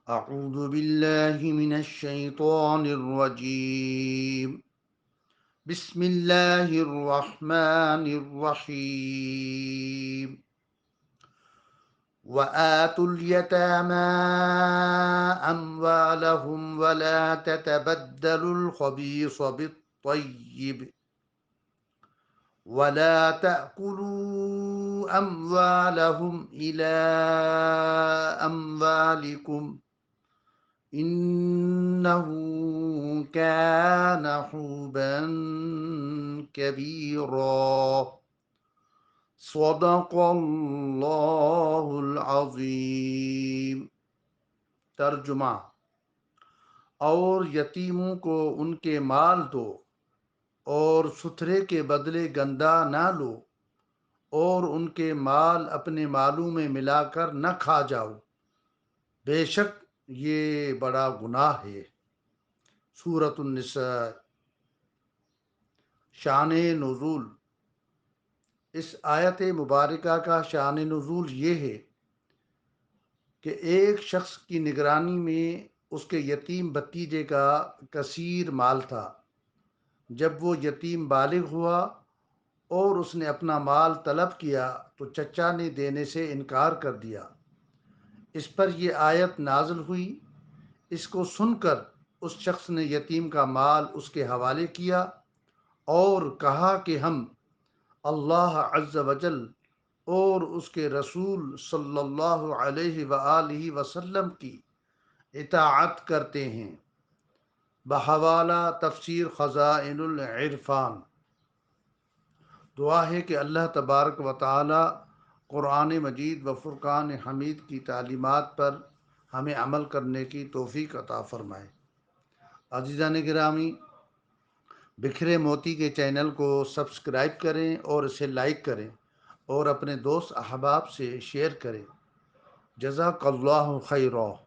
أعوذ بالله من الشيطان الرجيم. بسم الله الرحمن الرحيم. وآتوا اليتامى أموالهم ولا تتبدلوا الخبيث بالطيب ولا تأكلوا أموالهم إلى أموالكم إنه كان حوبا كبيرا. صدق اللہ العظیم. ترجمہ: اور یتیموں کو ان کے مال دو اور ستھرے کے بدلے گندا نہ لو، اور ان کے مال اپنے مالوں میں ملا کر نہ کھا جاؤ، بے شک یہ بڑا گناہ ہے۔ سورۃ النساء۔ شان نزول: اس آیت مبارکہ کا شان نزول یہ ہے کہ ایک شخص کی نگرانی میں اس کے یتیم بھتیجے کا کثیر مال تھا۔ جب وہ یتیم بالغ ہوا اور اس نے اپنا مال طلب کیا تو چچا نے دینے سے انکار کر دیا۔ اس پر یہ آیت نازل ہوئی۔ اس کو سن کر اس شخص نے یتیم کا مال اس کے حوالے کیا اور کہا کہ ہم اللہ عز وجل اور اس کے رسول صلی اللہ علیہ وآلہ وسلم کی اطاعت کرتے ہیں۔ بحوالہ تفسیر خزائن العرفان۔ دعا ہے کہ اللہ تبارک و تعالی قرآن مجید و فرقان حمید کی تعلیمات پر ہمیں عمل کرنے کی توفیق عطا فرمائے۔ عزیزان گرامی، بکھرے موتی کے چینل کو سبسکرائب کریں اور اسے لائک کریں اور اپنے دوست احباب سے شیئر کریں۔ جزاک اللہ خیرا۔